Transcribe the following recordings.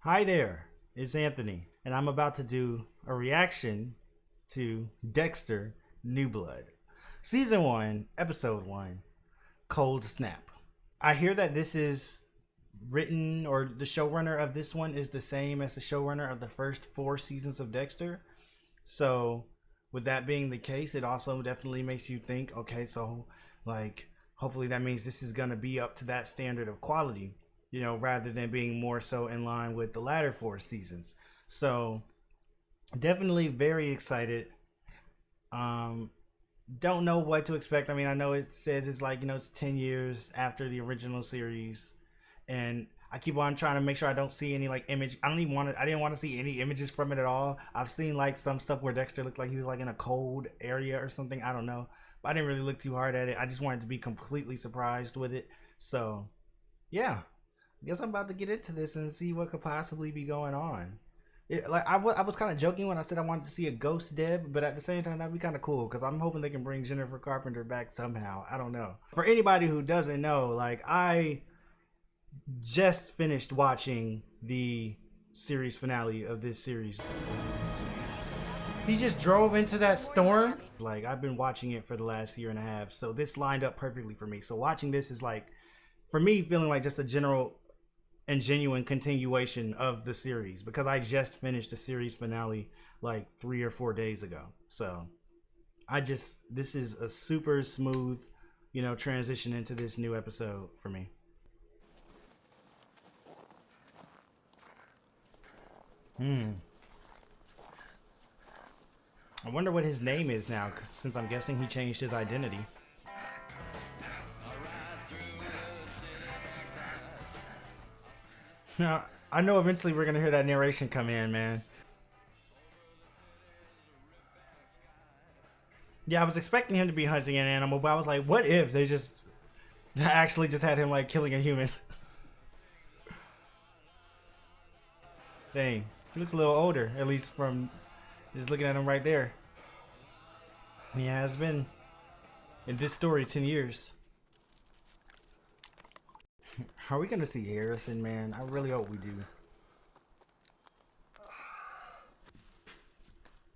Hi there, it's Anthony, and I'm about to do a reaction to Dexter New Blood. Season 1, Episode 1, Cold Snap. I hear that this is written, or the showrunner of this one is the same as the showrunner of the first 4 seasons of Dexter. So, with that being the case, it also definitely makes you think, okay, so, like, hopefully that means this is going to be up to that standard of quality, you know, rather than being more so in line with the latter 4 seasons. So, definitely very excited. Don't know what to expect. I mean, I know it says it's like, you know, it's 10 years after the original series, and I keep on trying to make sure I don't see any like image. I didn't want to see any images from it at all. I've seen like some stuff where Dexter looked like he was like in a cold area or something. I don't know, but I didn't really look too hard at it. I just wanted to be completely surprised with it. So yeah, I guess I'm about to get into this and see what could possibly be going on. I was kind of joking when I said I wanted to see a ghost Deb, but at the same time that'd be kind of cool because I'm hoping they can bring Jennifer Carpenter back somehow. I don't know. For anybody who doesn't know, like, I just finished watching the series finale of this series. He just drove into that storm. Like, I've been watching it for the last year and a half, so this lined up perfectly for me. So watching this is like, for me, feeling like just a general and genuine continuation of the series because I just finished the series finale like 3 or 4 days ago. So this is a super smooth, you know, transition into this new episode for me. I wonder what his name is now, since I'm guessing he changed his identity. Now, I know eventually we're gonna hear that narration come in, man. Yeah, I was expecting him to be hunting an animal, but I was like, what if they just actually just had him like killing a human? Dang, he looks a little older, at least from just looking at him right there. He has been in this story 10 years. Are we gonna see Harrison, man? I really hope we do.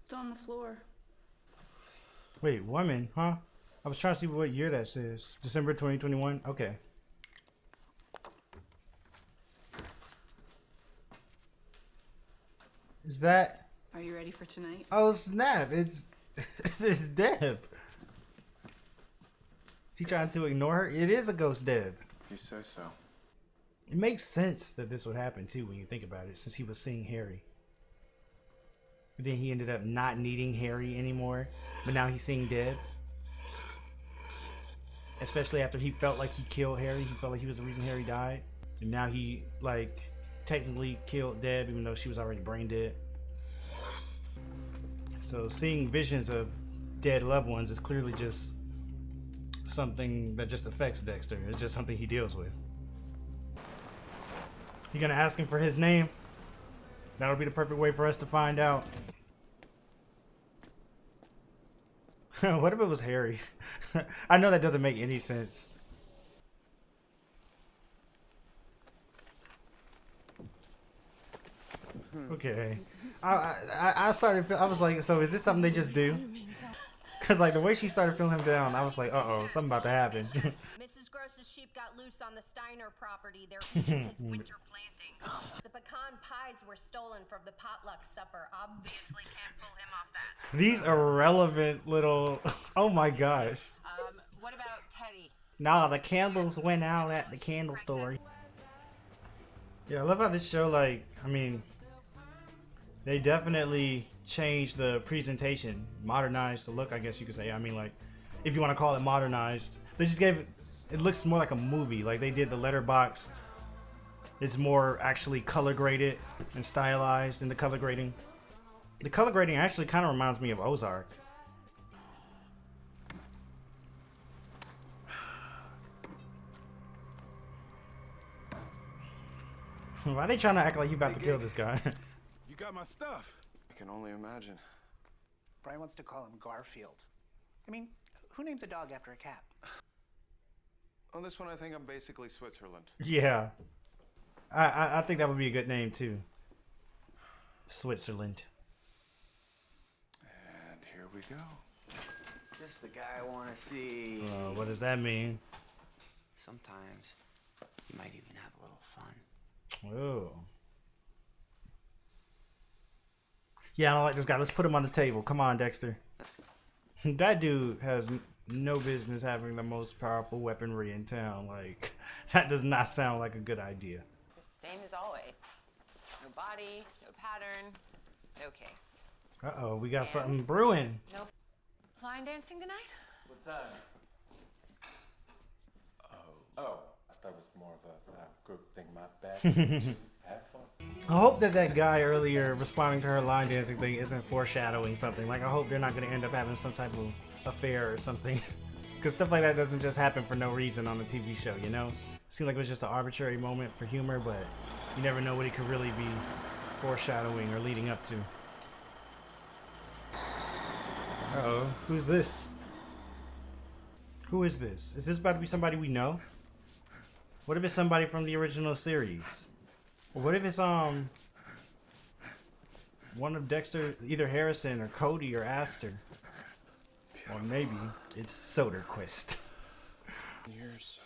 It's on the floor. Wait, woman, huh? I was trying to see what year that says. December 2021? Okay. Is that... Are you ready for tonight? Oh, snap. It's... it's Deb. Is he trying to ignore her? It is a ghost Deb. You say so. It makes sense that this would happen too when you think about it, since he was seeing Harry. And then he ended up not needing Harry anymore, but now he's seeing Deb. Especially after he felt like he killed Harry, he felt like he was the reason Harry died. And now he, like, technically killed Deb even though she was already brain dead. So seeing visions of dead loved ones is clearly just something that just affects Dexter. It's just something he deals with. You gonna ask him for his name? That'll be the perfect way for us to find out. What if it was Harry? I know that doesn't make any sense. Okay. I started, I was like, so is this something they just do? Because like the way she started filming him down, I was like, uh-oh, something about to happen. Mrs. Gross's sheep got loose on the Steiner property. They're eating his winter planting. The pecan pies were stolen from the potluck supper. Obviously can't pull him off that. These irrelevant little... Oh my gosh. What about Teddy? Nah, the candles went out at the candle store. Yeah, I love how this show, like, I mean, they definitely changed the presentation, modernized the look, I guess you could say. I mean, like, if you want to call it modernized, they just gave it looks more like a movie. Like they did the letterboxed. It's more actually color graded and stylized in the color grading. The color grading actually kind of reminds me of Ozark. Why are they trying to act like you about to kill this guy? You got my stuff. I can only imagine. Brian wants to call him Garfield. I mean, who names a dog after a cat? On this one, I think I'm basically Switzerland. Yeah. I think that would be a good name too. Switzerland. And here we go. This the guy I want to see. What does that mean? Sometimes you might even have a little fun. Oh. Yeah, I don't like this guy. Let's put him on the table. Come on, Dexter. That dude has no business having the most powerful weaponry in town. Like, that does not sound like a good idea. Same as always. No body, no pattern, no case. Uh-oh, we got something brewing. No line dancing tonight? What's that? Oh, I thought it was more of a group thing. My bad. Have fun. I hope that guy earlier responding to her line dancing thing isn't foreshadowing something. Like, I hope they're not going to end up having some type of affair or something. Because stuff like that doesn't just happen for no reason on a TV show, you know? Seemed like it was just an arbitrary moment for humor, but you never know what it could really be foreshadowing or leading up to. Uh-oh, who's this? Who is this? Is this about to be somebody we know? What if it's somebody from the original series? Or what if it's one of Dexter, either Harrison or Cody or Aster? Or maybe it's Soderquist. Years.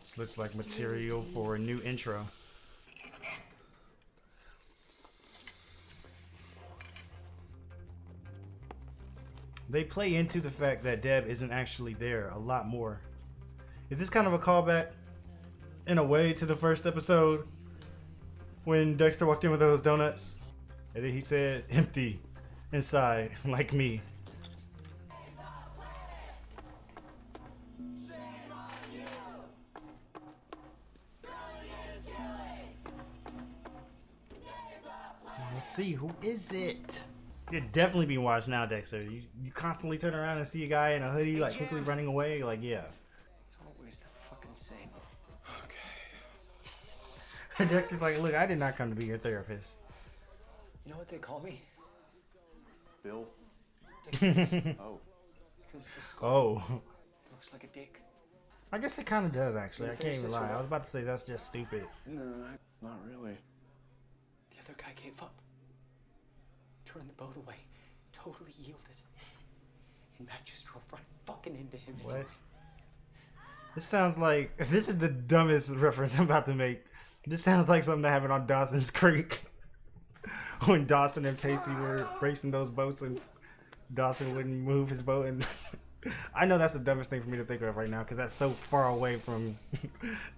This looks like material for a new intro. They play into the fact that Deb isn't actually there a lot more. Is this kind of a callback, in a way, to the first episode when Dexter walked in with those donuts? And then he said, empty inside, like me. Let's see, who is it? You're definitely being watched now, Dexter. You constantly turn around and see a guy in a hoodie, like quickly running away. Like, yeah. It's always the fucking same. Okay. Dexter's like, look, I did not come to be your therapist. You know what they call me? Bill. Oh. Because your skull Oh. looks like a dick. I guess it kind of does, actually. I Can can't you even finish this lie. one? I was about to say that's just stupid. No, not really. The other guy gave up. Turned the boat away. Totally yielded. And Matt just drove right fucking into him. What? This sounds like... This is the dumbest reference I'm about to make. This sounds like something that happened on Dawson's Creek. When Dawson and Pacey were racing those boats and Dawson wouldn't move his boat. And I know that's the dumbest thing for me to think of right now because that's so far away from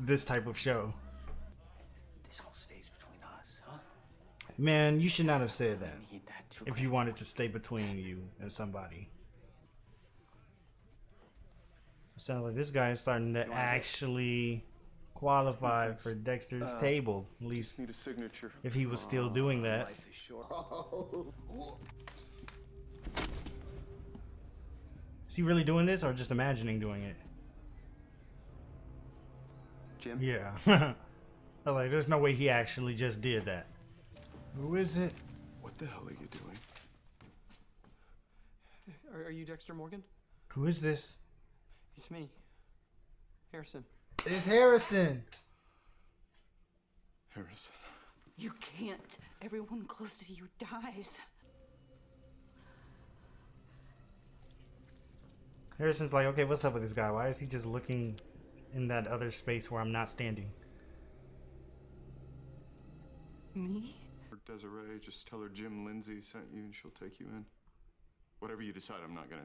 this type of show. This all stays between us, huh? Man, you should not have said that I need that too. if you wanted to stay between you and somebody. It sounds like this guy is starting to actually qualify for Dexter's table, at Just least need a signature. if he was still doing that. Life is short. Is he really doing this or just imagining doing it? Jim? Yeah. I was like, there's no way he actually just did that. Who is it? What the hell are you doing? Are you Dexter Morgan? Who is this? It's me, Harrison. It's Harrison. Harrison. You can't. Everyone close to you dies. Harrison's like, okay, what's up with this guy? Why is he just looking in that other space where I'm not standing? Me? Desiree, just tell her Jim Lindsay sent you and she'll take you in. Whatever you decide, I'm not gonna...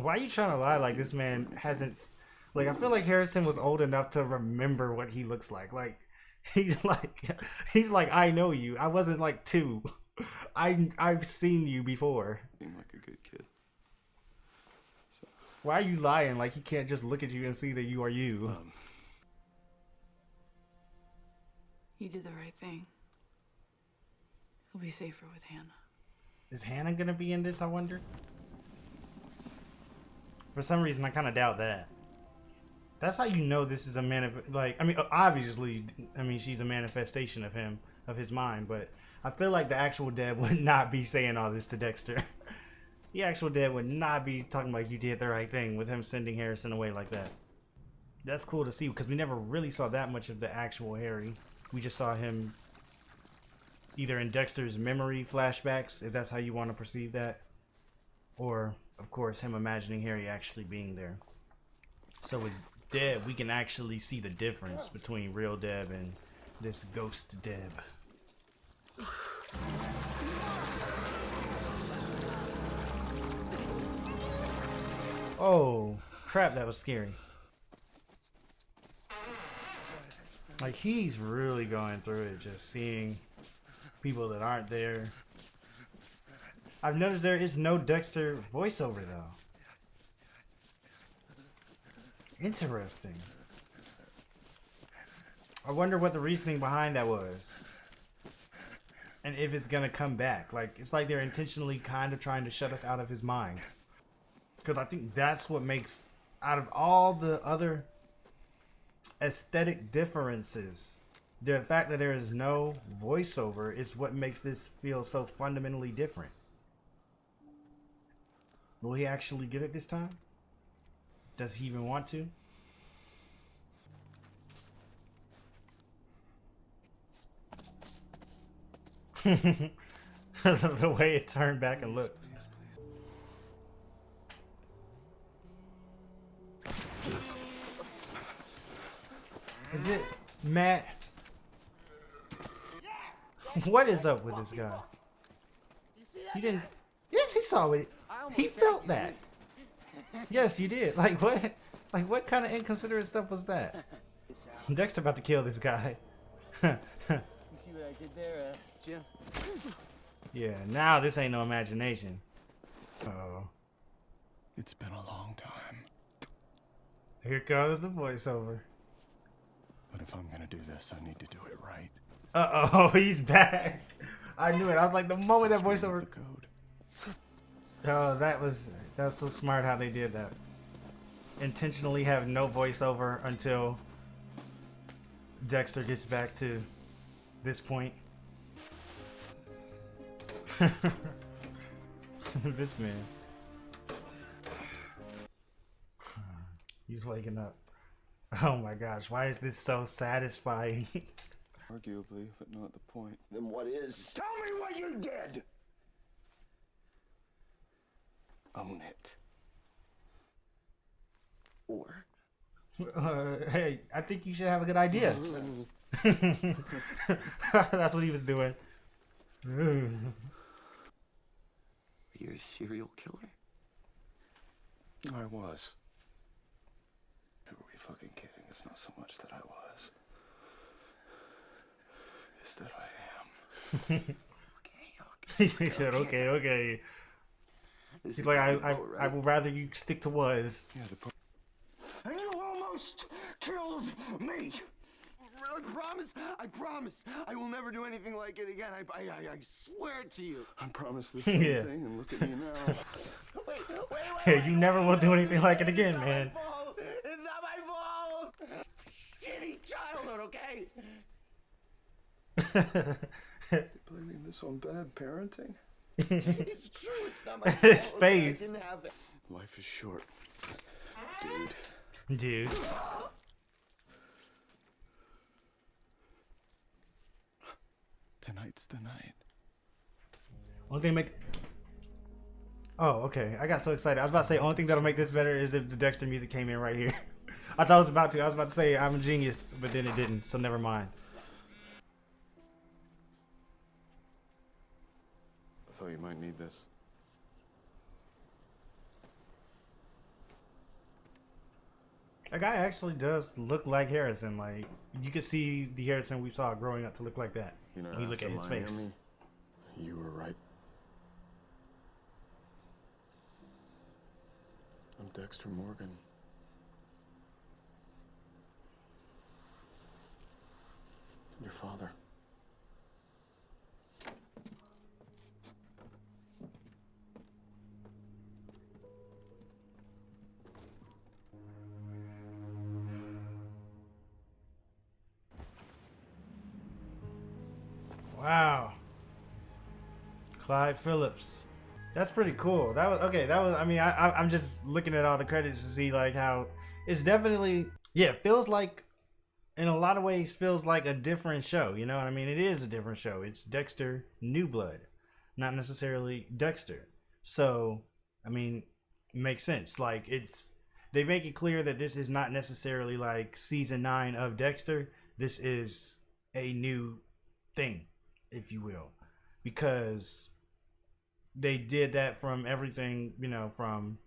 Why are you trying to lie like this man hasn't... Like, I feel like Harrison was old enough to remember what he looks like. Like, he's like, I know you. I wasn't like 2. I've seen you before. Seem like a good kid. So, Why are you lying? Like, he can't just look at you and see that you are you. You did the right thing. He'll be safer with Hannah. Is Hannah gonna be in this, I wonder? For some reason, I kind of doubt that. That's how you know this is a obviously, she's a manifestation of him, of his mind, but I feel like the actual Deb would not be saying all this to Dexter. The actual Deb would not be talking about you did the right thing with him sending Harrison away like that. That's cool to see because we never really saw that much of the actual Harry. We just saw him either in Dexter's memory flashbacks, if that's how you want to perceive that, or of course him imagining Harry actually being there. So with Deb, we can actually see the difference between real Deb and this ghost Deb. Oh crap, that was scary. Like, he's really going through it, just seeing people that aren't there. I've noticed there is no Dexter voiceover though. Interesting. I wonder what the reasoning behind that was. And if it's gonna come back. Like, it's like they're intentionally kind of trying to shut us out of his mind. Because I think that's what makes, out of all the other aesthetic differences, the fact that there is no voiceover is what makes this feel so fundamentally different. Will he actually get it this time? Does he even want to? The way it turned back and looked. Is it Matt? What is up with this guy? He didn't. Yes, he saw it. He felt that. Yes, you did. Like what? Like what kind of inconsiderate stuff was that? Dexter about to kill this guy. You see what I did there, Jim? Yeah, now this ain't no imagination. Uh-oh. It's been a long time. Here comes the voiceover. But if I'm gonna do this, I need to do it right. Uh-oh, he's back. I knew it. I was like, the moment that voiceover. The code. Oh, that's so smart how they did that. Intentionally have no voiceover until Dexter gets back to this point. This man. He's waking up. Oh my gosh, why is this so satisfying? Arguably, but not the point. Then what is? Tell me what you did! Own it. Or Hey, I think you should have a good idea. That's what he was doing. you're a serial killer? I was. Who are we fucking kidding? It's not so much that I was. It's that I am. He said, okay. He's like, I would rather you stick to was. Yeah, And you almost killed me! I promise, I will never do anything like it again. I swear to you. I promised the same Yeah. thing, and look at me now. Wait. Hey, you never will do anything like it again, man. It's not my fault! Shitty childhood, okay? Blaming this on bad parenting? It's true, it's not my fault. His okay? face. I didn't have it. Life is short, dude. Dude. Tonight's the night. Only thing make. Oh, okay. I got so excited. I was about to say, only thing that'll make this better is if the Dexter music came in right here. I thought I was about to. I was about to say I'm a genius, but then it didn't. So never mind. I thought you might need this. That guy actually does look like Harrison. Like, you could see the Harrison we saw growing up to look like that. You know, When you look at after his Miami, face. You were right. I'm Dexter Morgan. Your father. Wow. Clyde Phillips. That's pretty cool. That was okay. That was. I mean, I'm just looking at all the credits to see like how it's definitely yeah, it feels like, in a lot of ways, feels like a different show. You know what I mean? It is a different show. It's Dexter New Blood, not necessarily Dexter. So, I mean, it makes sense. Like, they make it clear that this is not necessarily like season 9 of Dexter. This is a new thing, if you will, because they did that from everything, from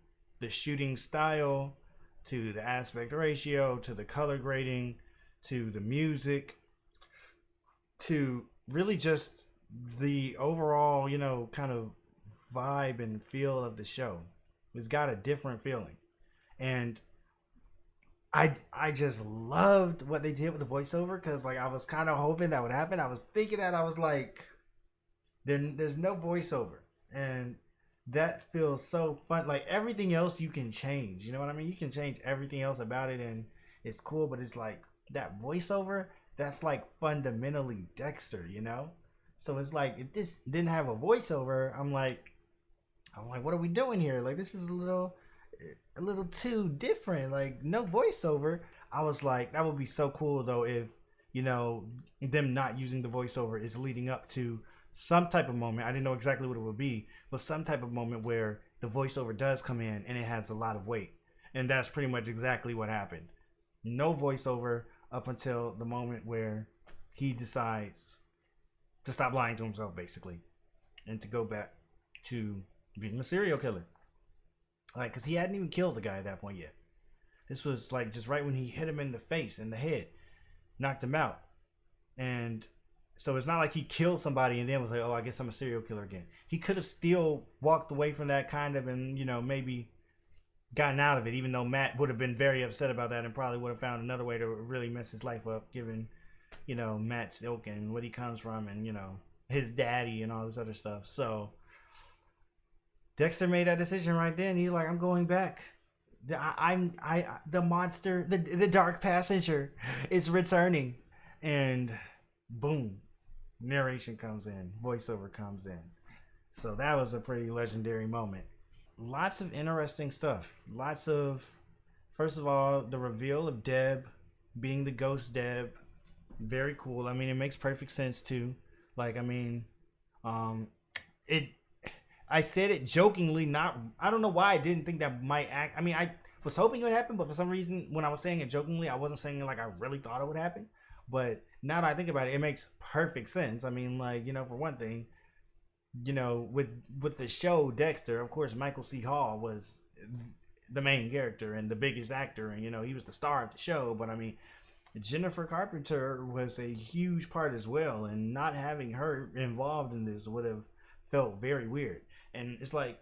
the shooting style to the aspect ratio to the color grading to the music to really just the overall, kind of vibe and feel of the show. It's got a different feeling. And I just loved what they did with the voiceover, because like I was kind of hoping that would happen. I was thinking that, I was like, there's no voiceover, and that feels so fun. Like everything else you can change, you know what I mean? You can change everything else about it and it's cool, but it's like that voiceover, that's like fundamentally Dexter, So it's like, if this didn't have a voiceover, I'm like, what are we doing here? Like, this is a little too different. Like, no voiceover. I was like, that would be so cool though if, them not using the voiceover is leading up to some type of moment. I didn't know exactly what it would be, but some type of moment where the voiceover does come in and it has a lot of weight. And that's pretty much exactly what happened. No voiceover up until the moment where he decides to stop lying to himself, basically, and to go back to being a serial killer. Like, because he hadn't even killed the guy at that point yet. This was like just right when he hit him in the face, in the head, knocked him out. And so it's not like he killed somebody and then was like, oh, I guess I'm a serial killer again. He could have still walked away from that kind of, and, maybe gotten out of it, even though Matt would have been very upset about that and probably would have found another way to really mess his life up, given, Matt's ilk and what he comes from and, his daddy and all this other stuff. So Dexter made that decision right then. He's like, I'm going back. The monster, the dark passenger is returning. And boom, narration comes in, voiceover comes in. So that was a pretty legendary moment. Lots of interesting stuff. First of all, the reveal of Deb being the ghost Deb. Very cool. I mean, it makes perfect sense too. Like, I mean, I said it jokingly, I don't know why I didn't think that might act. I mean, I was hoping it would happen, but for some reason, when I was saying it jokingly, I wasn't saying it like I really thought it would happen. But now that I think about it, it makes perfect sense. I mean, like, for one thing, with the show Dexter, of course, Michael C. Hall was the main character and the biggest actor, and he was the star of the show. But I mean, Jennifer Carpenter was a huge part as well, and not having her involved in this would have felt very weird. And it's like,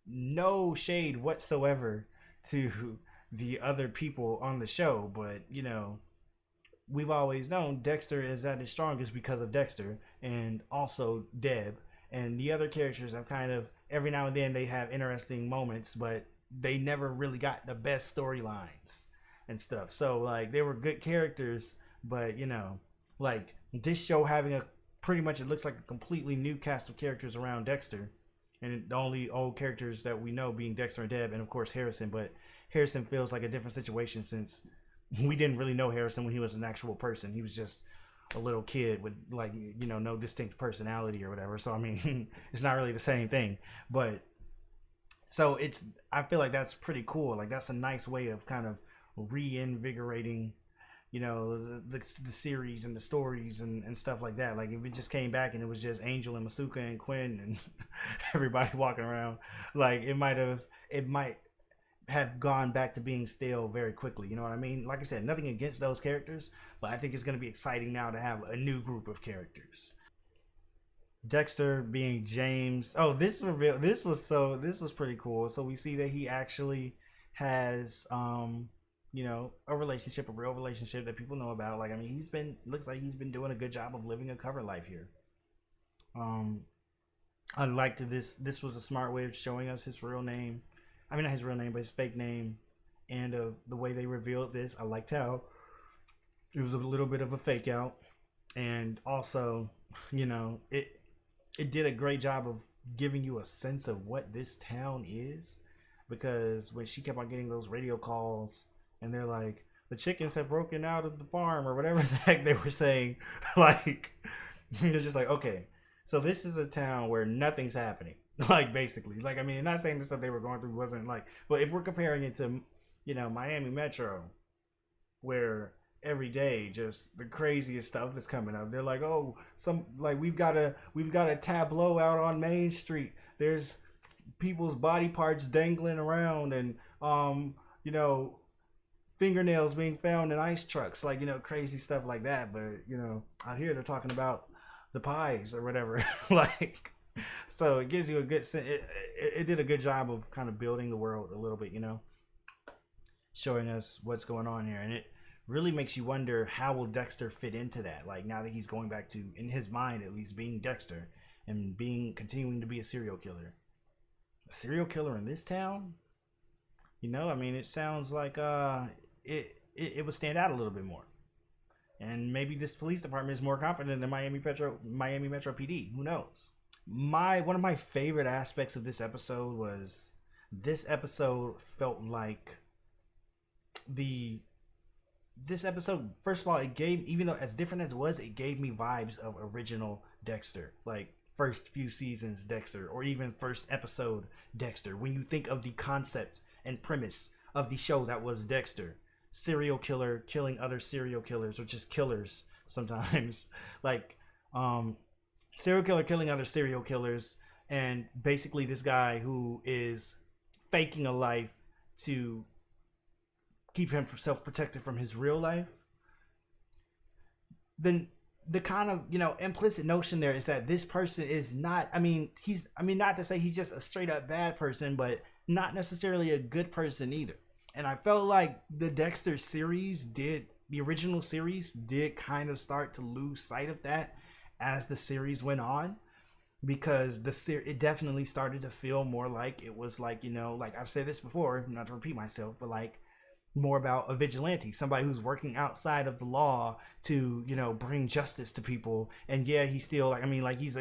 no shade whatsoever to the other people on the show, but we've always known Dexter is at his strongest because of Dexter and also Deb. And the other characters have kind of, every now and then they have interesting moments, but they never really got the best storylines and stuff. So like, they were good characters, but like this show having pretty much, it looks like a completely new cast of characters around Dexter. And the only old characters that we know being Dexter and Deb, and of course Harrison. But Harrison feels like a different situation, since we didn't really know Harrison when he was an actual person. He was just a little kid with, like, no distinct personality or whatever. So I mean, it's not really the same thing. But so I feel like that's pretty cool. Like, that's a nice way of kind of reinvigorating, the series and the stories and stuff like that. Like, if it just came back and it was just Angel and Masuka and Quinn and everybody walking around, like, it might have gone back to being stale very quickly. You know what I mean? Like I said, nothing against those characters, but I think it's going to be exciting now to have a new group of characters. Dexter being James. Oh, this was pretty cool. So we see that he actually has a relationship, a real relationship that people know about. Like, I mean, looks like he's been doing a good job of living a cover life here. I liked this. This was a smart way of showing us his real name. I mean, not his real name, but his fake name. And the way they revealed this, I liked how it was a little bit of a fake out. And also, it did a great job of giving you a sense of what this town is. Because when she kept on getting those radio calls, and they're like, the chickens have broken out of the farm or whatever the heck they were saying. Like, it's just like, okay, so this is a town where nothing's happening. Like, basically, like, I mean, not saying the stuff they were going through wasn't like, but if we're comparing it to, you know, Miami Metro, where every day just the craziest stuff is coming up. They're like, oh, we've got a tableau out on Main Street. There's people's body parts dangling around, and you know, fingernails being found in ice trucks, like, you know, crazy stuff like that. But, you know, out here they're talking about the pies or whatever. Like, so it gives you a good sense. It did a good job of kind of building the world a little bit, you know, showing us what's going on here. And it really makes you wonder, how will Dexter fit into that? Like, now that he's going back to, in his mind at least, being Dexter and continuing to be a serial killer. A serial killer in this town? You know, I mean, it sounds like it would stand out a little bit more. And maybe this police department is more competent than Miami Metro PD. Who knows? One of my favorite aspects of this episode was, this episode felt like this episode, first of all, it gave, even though as different as it was, it gave me vibes of original Dexter, like first few seasons Dexter, or even first episode Dexter. When you think of the concept and premise of the show that was Dexter, serial killer killing other serial killers, or just killers sometimes, like serial killer killing other serial killers, and basically this guy who is faking a life to keep himself protected from his real life. Then the kind of, you know, implicit notion there is that this person is not, not to say he's just a straight up bad person, but not necessarily a good person either. And I felt like the Dexter series the original series did kind of start to lose sight of that as the series went on, because it definitely started to feel more like it was like, you know, like I've said this before, not to repeat myself, but like more about a vigilante, somebody who's working outside of the law to, you know, bring justice to people. And yeah, he's still like, I mean, like he's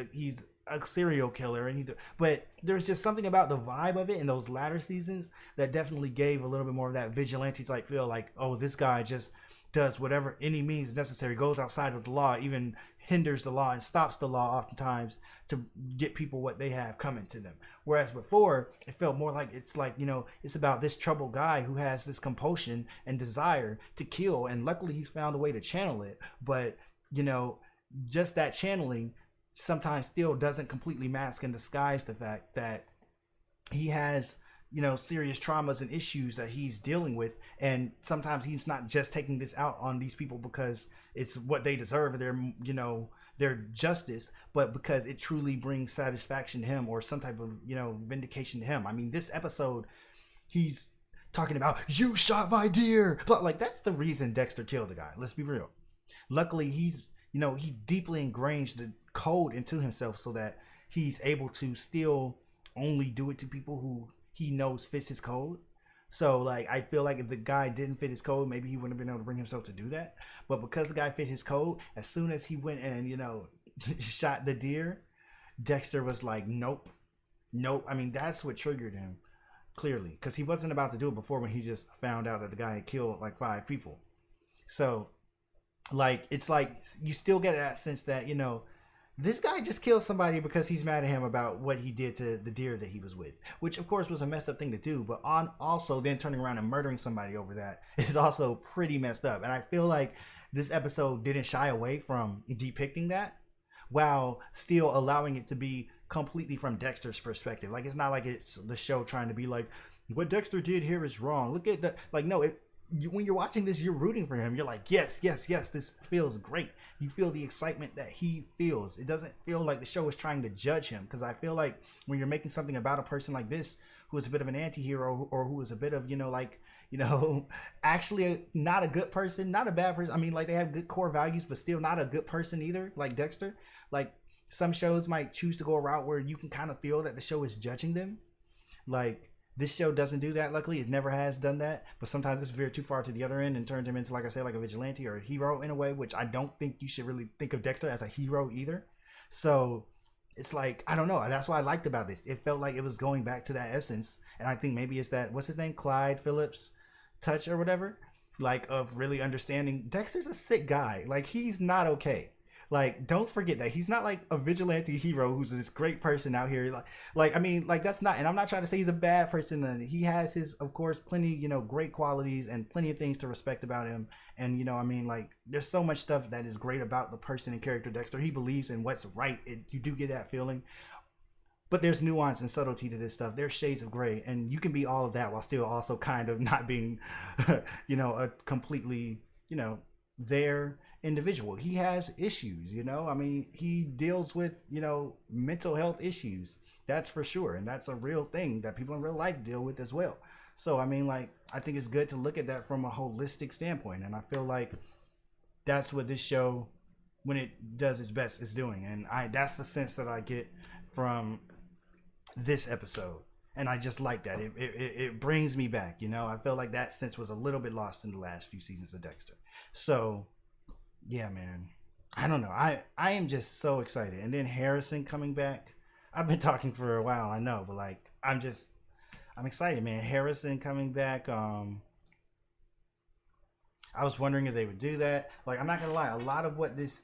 a serial killer, and but there's just something about the vibe of it in those latter seasons that definitely gave a little bit more of that vigilante type feel, like, oh, this guy just does whatever any means necessary, goes outside of the law, even hinders the law and stops the law oftentimes to get people what they have coming to them. Whereas before, it felt more like, it's like, you know, it's about this troubled guy who has this compulsion and desire to kill, and luckily he's found a way to channel it. But, you know, just that channeling sometimes still doesn't completely mask and disguise the fact that he has, you know, serious traumas and issues that he's dealing with. And sometimes he's not just taking this out on these people because it's what they deserve, or their, you know, their justice, but because it truly brings satisfaction to him, or some type of, you know, vindication to him. I mean, this episode, he's talking about, you shot my deer, but like, that's the reason Dexter killed the guy. Let's be real. Luckily, he's, you know, he deeply ingrained the code into himself so that he's able to still only do it to people who he knows fits his code. So, like, I feel like if the guy didn't fit his code, maybe he wouldn't have been able to bring himself to do that. But because the guy fit his code, as soon as he went and, you know, shot the deer, Dexter was like, nope. I mean, that's what triggered him, clearly. Because he wasn't about to do it before, when he just found out that the guy had killed, like, 5 people. So, like, it's like, you still get that sense that, you know, this guy just killed somebody because he's mad at him about what he did to the deer that he was with, which of course was a messed up thing to do, but also then turning around and murdering somebody over that is also pretty messed up. And I feel like this episode didn't shy away from depicting that, while still allowing it to be completely from Dexter's perspective. Like, it's not like it's the show trying to be like, what Dexter did here is wrong. Look at that. Like, no, when you're watching this, you're rooting for him. You're like, yes, this feels great. You feel the excitement that he feels. It doesn't feel like the show is trying to judge him, because I feel like when you're making something about a person like this, who is a bit of an anti-hero, or who is a bit of, you know, like, you know, actually not a good person, not a bad person. I mean, like, they have good core values, but still not a good person either, like Dexter. Like, some shows might choose to go a route where you can kind of feel that the show is judging them. Like, this show doesn't do that, luckily. It never has done that. But sometimes it's veered too far to the other end and turned him into, like I said, like a vigilante or a hero in a way, which I don't think you should really think of Dexter as a hero either. So it's like, I don't know. That's what I liked about this. It felt like it was going back to that essence. And I think maybe it's that, what's his name? Clyde Phillips touch or whatever. like of really understanding Dexter's a sick guy. Like he's not okay. Like don't forget that he's not like a vigilante hero who's this great person out here. Like I mean, like that's not. And I'm not trying to say he's a bad person. And he has his, of course, plenty great qualities and plenty of things to respect about him. And I mean, like there's so much stuff that is great about the person and character Dexter. He believes in what's right. You do get that feeling. But there's nuance and subtlety to this stuff. There's shades of gray, and you can be all of that while still also kind of not being, a completely, their individual. He has issues, I mean, he deals with, mental health issues. That's for sure. And that's a real thing that people in real life deal with as well. So, I mean, like, I think it's good to look at that from a holistic standpoint. And I feel like that's what this show, when it does its best, is doing. And that's the sense that I get from this episode, and I just like that. It brings me back. I felt like that sense was a little bit lost in the last few seasons of Dexter. So yeah, man, I don't know. I am just so excited. And then Harrison coming back. I've been talking for a while, I know, but like I'm excited, man. Harrison coming back. I was wondering if they would do that. Like, I'm not gonna lie, a lot of what this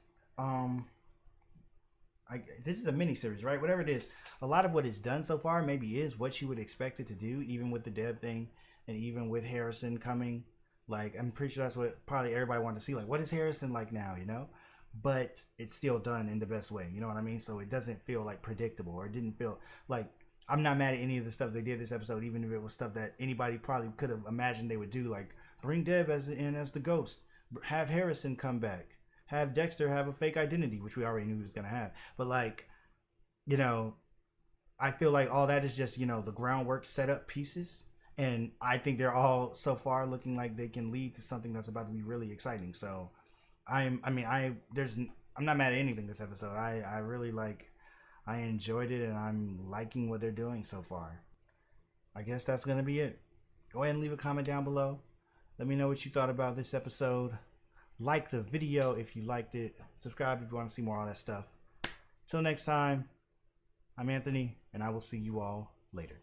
this is a mini series, right? Whatever it is, a lot of what it's done so far maybe is what you would expect it to do, even with the Deb thing, and even with Harrison coming. Like, I'm pretty sure that's what probably everybody wanted to see. Like, what is Harrison like now, But it's still done in the best way, you know what I mean? So it doesn't feel like predictable, or it didn't feel like, I'm not mad at any of the stuff they did this episode, even if it was stuff that anybody probably could have imagined they would do, like bring Deb as the ghost, have Harrison come back, have Dexter have a fake identity, which we already knew he was going to have. But like, I feel like all that is just, the groundwork set up pieces. And I think they're all so far looking like they can lead to something that's about to be really exciting. So I'm not mad at anything this episode. I really I enjoyed it, and I'm liking what they're doing so far. I guess that's going to be it. Go ahead and leave a comment down below. Let me know what you thought about this episode. Like the video if you liked it. Subscribe if you want to see more of all that stuff. Till next time, I'm Anthony, and I will see you all later.